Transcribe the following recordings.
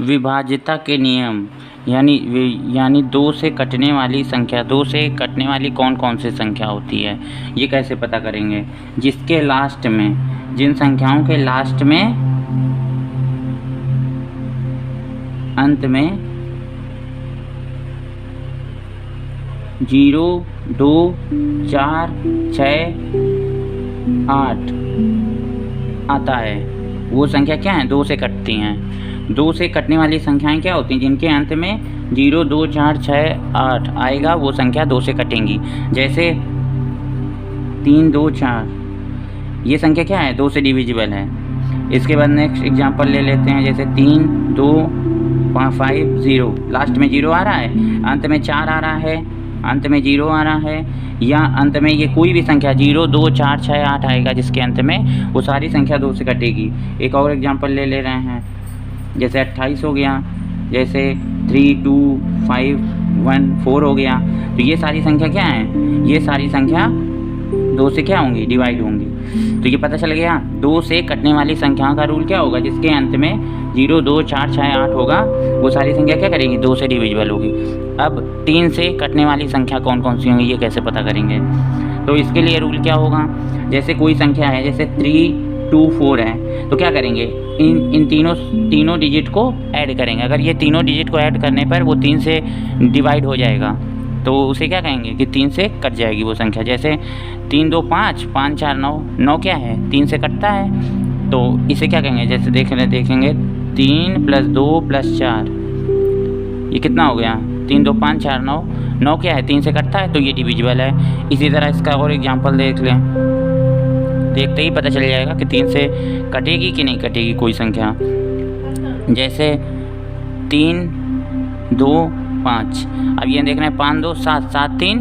विभाज्यता के नियम यानी दो से कटने वाली संख्या, दो से कटने वाली कौन कौन सी संख्या होती है, ये कैसे पता करेंगे? जिसके लास्ट में, जिन संख्याओं के लास्ट में अंत में 0, 2, 4, 6, 8 आता है, वो संख्या क्या है? 2 से कटती हैं। 2 से कटने वाली संख्याएं क्या होती हैं? जिनके अंत में 0, 2, 4, 6, 8 आएगा, वो संख्या 2 से कटेंगी। जैसे 3, 2, 4, ये संख्या क्या है? 2 से डिविजिबल है। इसके बाद नेक्स्ट एग्जांपल ले लेते हैं, जैसे 3, 2, 5, 0, लास्ट में 0 आ रहा है, अंत में 4 आ रहा है, अंत में 0 आ रहा है, या अंत में ये कोई भी संख्या 0, 2, 4, 6, 8 आएगा, जिसके अंत में वो सारी संख्या 2 से कटेगी। एक और एग्जांपल ले रहे हैं, जैसे 28 हो गया, जैसे 3, 2, 5, 1, 4 हो गया। तो ये सारी संख्या क्या है? ये सारी संख्या 2 से क्या होंगी? डिवाइड होंगी। तो ये पता चल गया 2 से कटने वाली संख्याओं का रूल क्या होगा? जिसके अंत में 0, 2, 4, 6, 8 होगा, वो सारी संख्या क्या करेगी? 2 से डिविजिबल होगी। अब 3 से कटने वाली संख्या कौन कौन सी होंगी, ये कैसे पता करेंगे? तो इसके लिए रूल क्या होगा? जैसे कोई संख्या है, जैसे 3, 2, 4 है, तो क्या करेंगे? इन तीनों डिजिट को ऐड करेंगे। अगर ये तीनों डिजिट को ऐड करने पर वो 3 से डिवाइड हो जाएगा, तो उसे क्या कहेंगे कि 3 से कट जाएगी वो संख्या। जैसे 3, 2, 5, 5, 4, 9, 9 क्या है? 3 से कटता है, तो इसे क्या कहेंगे? जैसे देखेंगे 3 + 2 + 4, ये कितना हो गया? 3, 2, 5, 4, 9, 9 क्या है? 3 से कटता है, तो ये डिविजिबल है। इसी तरह इसका और एग्जाम्पल देख लें, देखते ही पता चल जाएगा कि 3 से कटेगी कि नहीं कटेगी कोई संख्या। जैसे 3, 2, 5, अब ये देख रहे हैं 5, 2, 7, 7, 3,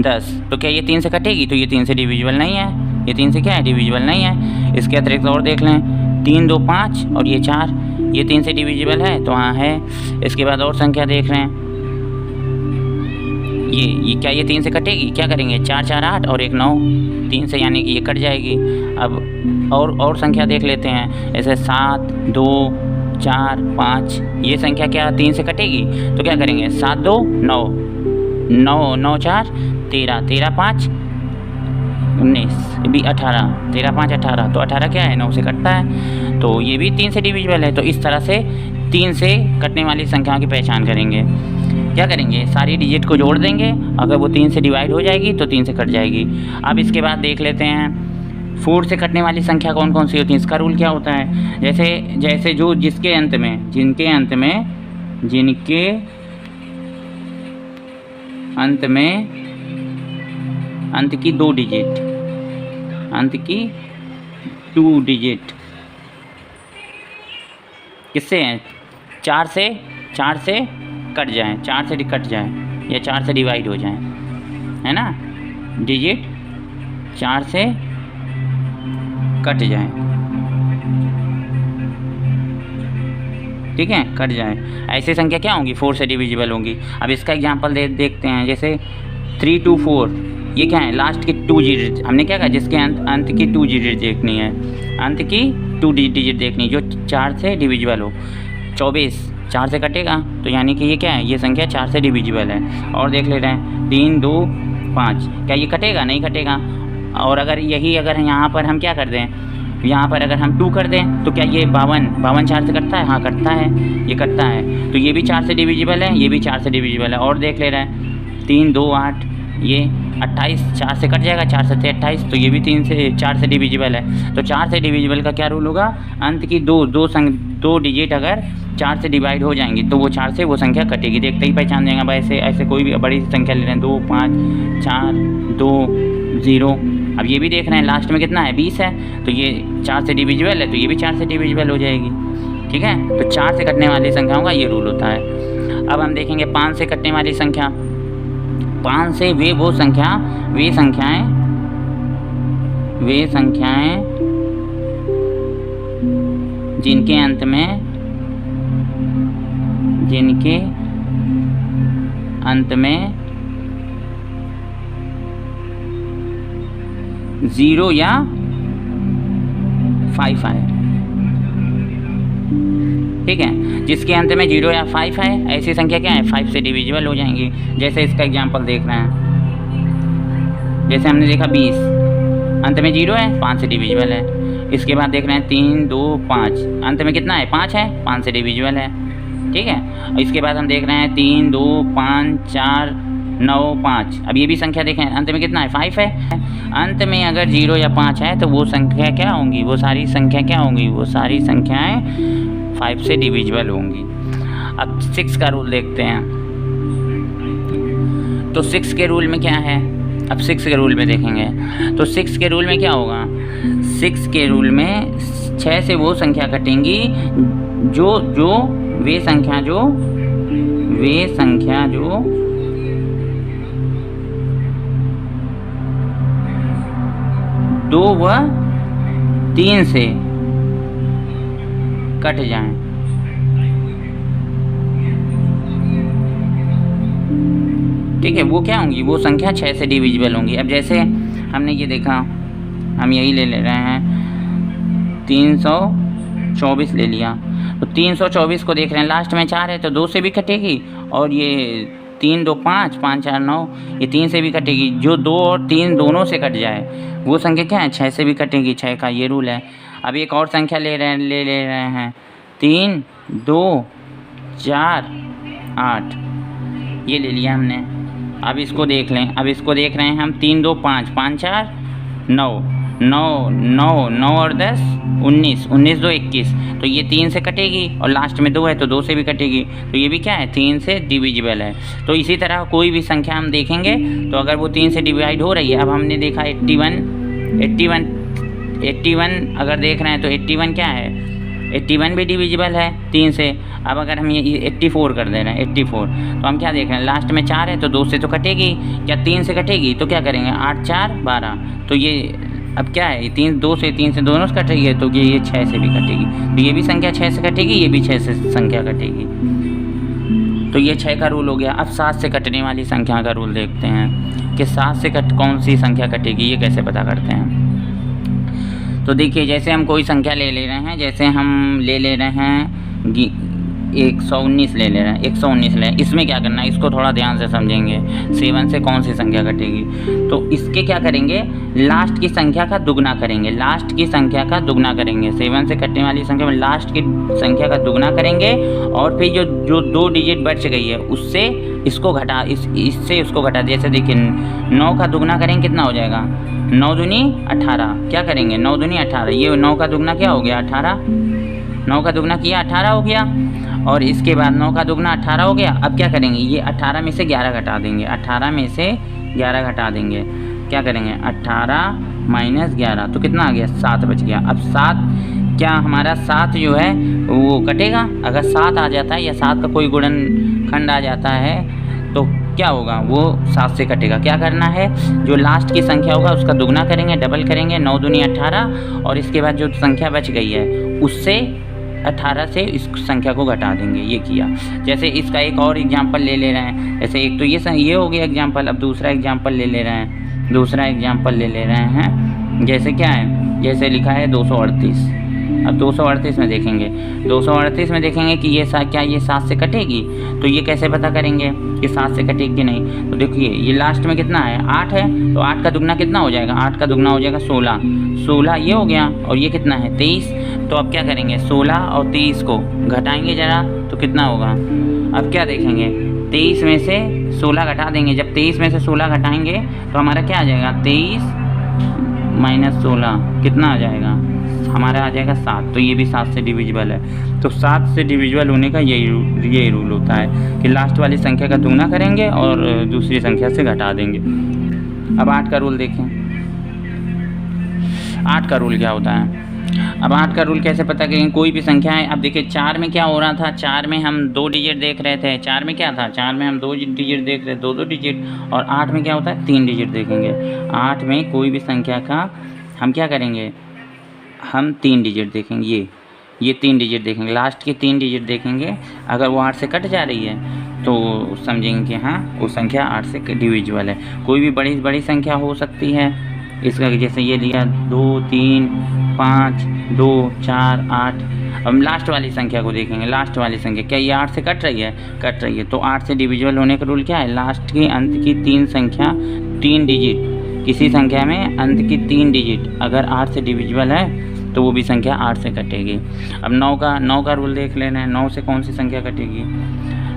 10, तो क्या ये 3 से कटेगी? तो ये 3 से डिविजिबल नहीं है, ये 3 से क्या है? डिविजिबल नहीं है। इसके अतिरिक्त और देख लें, 3, 2, 5 और ये 4, ये 3 से डिविजिबल है, तो हाँ है। इसके बाद और संख्या देख रहे हैं, ये क्या ये 3 से कटेगी? क्या करेंगे? 4, 4, 8 और 1, 9, 3 से, यानी कि ये कट जाएगी। अब और संख्या देख लेते हैं, जैसे 7, 2, 4, 5, ये संख्या क्या 3 से कटेगी? तो क्या करेंगे? 7, 2, 9, 9, 9, 4, 13, 13, 5, 19, भी 18, 13, 5, 18, तो 18 क्या है? 9 से कटता है, तो ये भी 3 से डिविजिबल है। तो इस तरह से 3 से कटने वाली संख्याओं की पहचान करेंगे। क्या करेंगे? सारी डिजिट को जोड़ देंगे, अगर वो 3 से डिवाइड हो जाएगी तो 3 से कट जाएगी। अब इसके बाद देख लेते हैं 4 से कटने वाली संख्या कौन कौन सी होती है। इसका रूल क्या होता है? जैसे जो जिनके अंत में अंत की 2 डिजिट किससे हैं? 4 से कट जाएं, 4 से कट जाएं या 4 से डिवाइड हो जाएं, है ना? डिजिट 4 से कट जाएं, ठीक है, कट जाएं, ऐसी संख्या क्या होंगी? 4 से डिविजिबल होंगी। अब इसका एग्जांपल देखते हैं, जैसे 3, 2, 4, ये क्या है? लास्ट की 2 डिजिट, हमने क्या कहा? जिसके अंत की 2 डिजिट देखनी है, अंत की 2 डिजिट देखनी, जो 4 से डिविजिबल हो। 24 4 से कटेगा, तो यानी कि ये क्या है? ये संख्या 4 से डिविजिबल है। और देख ले रहे हैं 3, 2, 5, क्या ये कटेगा? नहीं कटेगा। और अगर यहाँ पर हम क्या कर दें, यहाँ पर अगर हम 2 कर दें, तो क्या ये 52 4 से कटता है? हाँ कटता है, ये कटता है, तो ये भी 4 से डिविजिबल है, ये भी 4 से डिविजिबल है। और देख ले रहे हैं 3, 2, 8, ये 28 4 से कट जाएगा, 4 7 28, तो ये भी 4 से डिविजिबल है। तो 4 से डिविजिबल का क्या रूल होगा? अंत की 2 डिजिट अगर 4 से डिवाइड हो जाएंगी, तो वो 4 से वो संख्या कटेगी। देखते ही पहचान देंगे। अब ऐसे कोई भी बड़ी संख्या ले रहे हैं, 2, 5, 4, 2, 0। अब ये भी देख रहे हैं लास्ट में कितना है? 20 है, तो ये 4 से डिविजिबल है, तो ये भी 4 से डिविजिबल हो जाएगी, ठीक है। तो 4 से कटने वाली संख्याओं का ये रूल होता है। अब हम देखेंगे 5 से कटने वाली संख्या। 5 से वे संख्याएं जिनके अंत में 0 या 5 आए, ठीक है। जिसके अंत में 0 या 5 है, ऐसी संख्या क्या है 5 से डिविजिबल हो जाएंगी। जैसे इसका एग्जांपल देख रहे हैं, जैसे हमने देखा 20, अंत में 0 है, 5 से डिविजिबल है। इसके बाद देख रहे हैं 3 2 5, अंत में कितना है 5 है, 5 से डिविजिबल है, ठीक है। इसके बाद हम देख रहे हैं 3 2 5 4 9 5, अब ये भी संख्या देखें, अंत में कितना है 5 है। अंत में अगर 0 या 5 है तो वो संख्या क्या होंगी, वो सारी संख्या क्या होंगी, वो सारी संख्याएं 5 से डिविजिबल होंगी। अब 6 का रूल देखते हैं। तो 6 के रूल में क्या है, अब 6 के रूल में देखेंगे तो 6 के रूल में क्या होगा, 6 के रूल में 6 से वो संख्या कटेंगी वे संख्या जो 2 व 3 से कट जाएं। ठीक है, वो क्या होंगी, वो संख्या 6 से डिविजिबल होंगी। अब जैसे हमने ये देखा, हम यही ले रहे हैं 324 ले लिया, तो 324 को देख रहे हैं लास्ट में 4 है तो 2 से भी कटेगी, और ये 3 2 5 5 4 9 ये 3 से भी कटेगी। जो 2 और 3 दोनों से कट जाए वो संख्या क्या है 6 से भी कटेगी, 6 का ये रूल है। अब एक और संख्या ले रहे हैं 3 2 4 8, ये ले लिया हमने। अब इसको देख लें, अब इसको देख रहे हैं हम 3 2 5 5 4 9 9 9 9 और 10 19 19 2 21, तो ये 3 से कटेगी और लास्ट में 2 है तो 2 से भी कटेगी, तो ये भी क्या है 3 से डिविजिबल है। तो इसी तरह कोई भी संख्या हम देखेंगे तो अगर वो 3 से डिवाइड हो रही है, अब हमने देखा 81 अगर देख रहे हैं तो 81 क्या है, 81 भी डिविजिबल है 3 से। अब अगर हम ये 84 कर दे रहे हैं 84, तो हम क्या देख रहे हैं लास्ट में 4 है तो 2 से तो कटेगी, क्या 3 से कटेगी, तो क्या करेंगे 8 4 12, तो ये अब क्या है 2 से 3 से दोनों से कटेगी है, तो ये 6 से भी कटेगी, तो ये भी संख्या 6 से कटेगी, ये भी 6 से संख्या कटेगी। तो ये 6 का रूल हो गया। अब 7 से कटने वाली संख्या का रूल देखते हैं कि 7 से कौन सी संख्या कटेगी, ये कैसे पता करते हैं। तो देखिए, जैसे हम कोई संख्या ले रहे हैं, जैसे हम ले रहे हैं 119 ले रहे हैं, 119 ले, इसमें क्या करना है इसको थोड़ा ध्यान से समझेंगे। 7 से कौन सी संख्या कटेगी, तो इसके क्या करेंगे लास्ट की संख्या का दुगना करेंगे, लास्ट की संख्या का दुगना करेंगे। 7 से कटने वाली संख्या में लास्ट की संख्या का दुगना करेंगे, और फिर जो 2 डिजिट बच गई है उससे इसको घटा, इससे उसको घटा। जैसे देखिए 9 का दुगना करेंगे कितना हो जाएगा, 9 दूनी 18, क्या करेंगे 9 दूनी 18, ये 9 का दुगना क्या हो गया 18, 9 का दुगना किया 18 हो गया, और इसके बाद 9 का दुगना 18 हो गया। अब क्या करेंगे, ये 18 में से 11 घटा देंगे, 18 में से 11 घटा देंगे, क्या करेंगे 18 माइनस 11, तो कितना आ गया 7 बच गया। अब 7 क्या हमारा 7 जो है वो कटेगा, अगर 7 आ जाता है या 7 का कोई गुणनखंड आ जाता है तो क्या होगा, वो 7 से कटेगा। क्या करना है, जो लास्ट की संख्या होगा उसका दुगना करेंगे, डबल करेंगे, 9 दूनी 18, और इसके बाद जो संख्या बच गई है उससे 18 से इस संख्या को घटा देंगे, ये किया। जैसे इसका एक और एग्जांपल ले रहे हैं, जैसे एक तो ये हो गया एग्जांपल। अब दूसरा एग्जांपल ले रहे हैं, दूसरा एग्जांपल ले रहे हैं, जैसे क्या है, जैसे लिखा है 238। अब 238 में देखेंगे, 238 में देखेंगे कि ये क्या ये 7 से कटेगी, तो ये कैसे पता करेंगे कि 7 से कटेगी कि नहीं। तो देखिए ये लास्ट में कितना है 8 है, तो 8 का दुगना कितना हो जाएगा, 8 का दुगना हो जाएगा 16, 16 ये हो गया, और ये कितना है 23। तो अब क्या करेंगे 16 और 23 को घटाएंगे ज़रा, तो कितना होगा, अब क्या देखेंगे 23 में से 16 घटा देंगे। जब 23 में से 16 घटाएंगे तो हमारा क्या आ जाएगा 23 माइनस 16 कितना आ जाएगा, हमारा आ जाएगा 7। तो ये भी 7 से डिविजिबल है। तो 7 से डिविजिबल होने का यही रूल होता है कि लास्ट वाली संख्या का दुगना करेंगे और दूसरी संख्या से घटा देंगे। अब 8 का रूल देखें, 8 का रूल क्या होता है। अब 8 का रूल कैसे पता करेंगे, कोई भी संख्या है। अब देखिए 4 में क्या हो रहा था, 4 में हम 2 डिजिट देख रहे थे। 4 में क्या था, 4 में हम 2 डिजिट देख रहे थे, 2 डिजिट। और 8 में क्या होता है 3 डिजिट देखेंगे। 8 में कोई भी संख्या का हम क्या करेंगे, हम 3 डिजिट देखेंगे, ये 3 डिजिट देखेंगे, लास्ट के 3 डिजिट देखेंगे। अगर वो 8 से कट जा रही है तो समझेंगे कि हाँ वो संख्या 8 से डिविजिबल है। कोई भी बड़ी संख्या हो सकती है, इसका जैसे ये लिया 2 3 5 2 4 8। अब लास्ट वाली संख्या को देखेंगे। लास्ट वाली संख्या क्या ये 8 से कट रही है? कट रही है। तो 8 से डिविजिबल होने का रूल क्या है? लास्ट के अंत की 3 संख्या 3 डिजिट, किसी संख्या में अंत की 3 डिजिट अगर 8 से डिविजिबल है तो वो भी संख्या 8 से कटेगी। अब 9 का रूल देख लेना है। 9 से कौन सी संख्या कटेगी?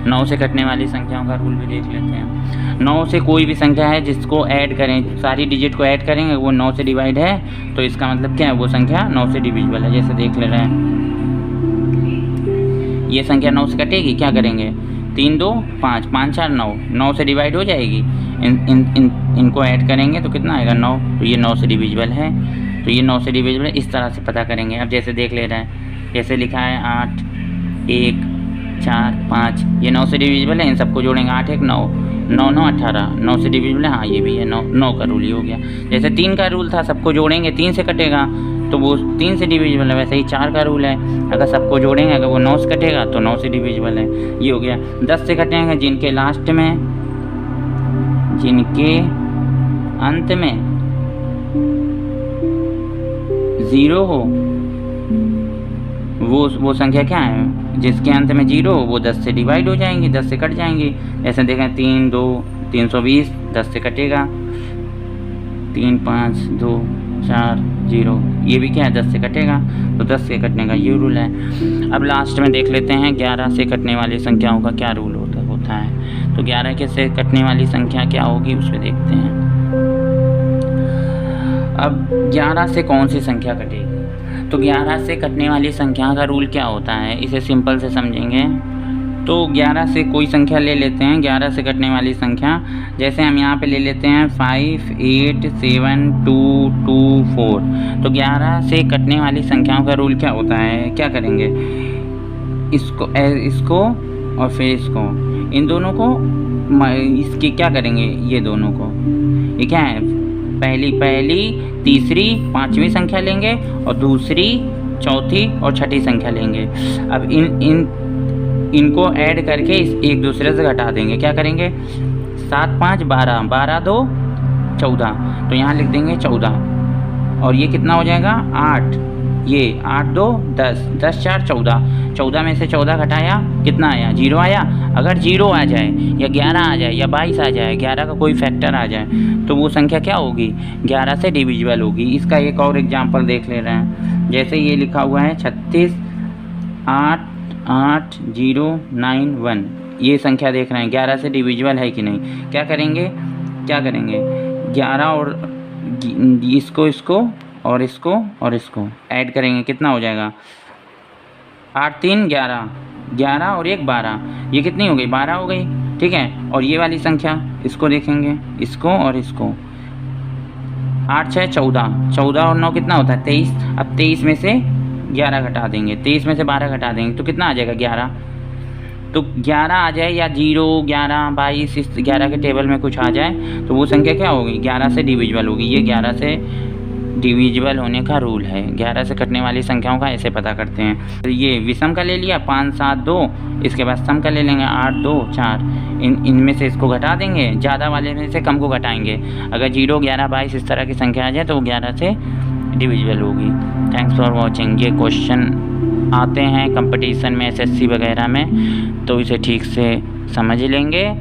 9 से कटने वाली संख्याओं का रूल भी देख लेते हैं। 9 से कोई भी संख्या है जिसको ऐड करें, सारी डिजिट को ऐड करेंगे, वो 9 से डिवाइड है तो इसका मतलब क्या है? वो संख्या 9 से डिविजिबल है। जैसे देख ले रहे हैं, ये संख्या 9 से कटेगी, क्या करेंगे? 3 2 5, 5 4 9, 9 से डिवाइड हो जाएगी। इनको ऐड करेंगे तो कितना आएगा? 9। तो ये 9 से डिविजिबल है। तो ये 9 से डिविजिबल है। इस तरह से पता करेंगे। अब जैसे देख ले रहे हैं, जैसे लिखा है 8 1 4 5, ये 9 से डिविजिबल है। इन सबको जोड़ेंगे, 8 1 9, 9 9 18, 9 से डिविजिबल है। हाँ ये भी है, 9 का रूल ही हो गया। जैसे 3 का रूल था, सबको जोड़ेंगे 3 से कटेगा तो वो 3 से डिविजिबल है। वैसे ही 4 का रूल है, अगर सबको जोड़ेंगे अगर वो 9 से कटेगा तो 9 से डिविजिबल है। ये हो गया। 10 से कटेंगे, जिनके लास्ट में, जिनके अंत में 0 हो वो संख्या क्या है? जिसके अंत में 0 हो वो 10 से डिवाइड हो जाएंगी, 10 से कट जाएंगी। ऐसे देखें 3 2 320, 10 से कटेगा। 3 5 2 4 0, ये भी क्या है? 10 से कटेगा। तो 10 से कटने का ये रूल है। अब लास्ट में देख लेते हैं 11 से कटने वाली संख्याओं का क्या रूल होता है। तो 11 के से कटने वाली संख्या क्या होगी उस पर देखते हैं। अब 11 से कौन सी संख्या कटेगी? तो 11 से कटने वाली संख्या का रूल क्या होता है, इसे सिंपल से समझेंगे। तो 11 से कोई संख्या ले लेते हैं, 11 से कटने वाली संख्या। जैसे हम यहाँ पे ले लेते हैं 5 8 7 2 2 4। तो 11 से कटने वाली संख्याओं का रूल क्या होता है? क्या करेंगे? इसको और फिर इसको, इन दोनों को, इसकी क्या करेंगे? ये दोनों को, ये क्या है? पहली तीसरी पांचवी संख्या लेंगे और दूसरी चौथी और छठी संख्या लेंगे। अब इनको ऐड करके एक दूसरे से घटा देंगे। क्या करेंगे? 7 5 12, 12 2 14, तो यहाँ लिख देंगे 14। और ये कितना हो जाएगा? 8। ये 8 2 10, 10 4 14, 14 में से 14 घटाया, कितना आया? 0 आया। अगर 0 आ जाए या 11 आ जाए या 22 आ जाए, 11 का कोई फैक्टर आ जाए, तो वो संख्या क्या होगी? 11 से डिविजिबल होगी। इसका एक और एग्जांपल देख ले रहे हैं। जैसे ये लिखा हुआ है 36 8 8 0 9 1, ये संख्या देख रहे हैं 11 से डिविजिबल है कि नहीं। क्या करेंगे? 11 और इसको और इसको ऐड करेंगे, कितना हो जाएगा? 8 3 11, 11 और 1 12, ये कितनी हो गई? 12 हो गई। ठीक है। और ये वाली संख्या, इसको देखेंगे, इसको और इसको, 8 6 14, 14 और 9 कितना होता है? 23। अब 23 में से 11 घटा देंगे, 23 में से 12 घटा देंगे तो कितना आ जाएगा? 11। तो 11 आ जाए या 0 11 22, इस 11 के टेबल में कुछ आ जाए तो वो संख्या क्या होगी? 11 से डिविजिबल होगी। ये 11 से डिविजिबल होने का रूल है। 11 से कटने वाली संख्याओं का ऐसे पता करते हैं। तो ये विषम का ले लिया 5 7 2, इसके बाद सम का ले लेंगे 8 2 4। इनमें से इसको घटा देंगे, ज़्यादा वाले में से कम को घटाएंगे। अगर 0 11 22 इस तरह की संख्या आ जाए तो वो 11 से डिविजिबल होगी। Thanks for watching. ये क्वेश्चन आते हैं कंपटीशन में, SSC वगैरह में, तो इसे ठीक से समझ लेंगे।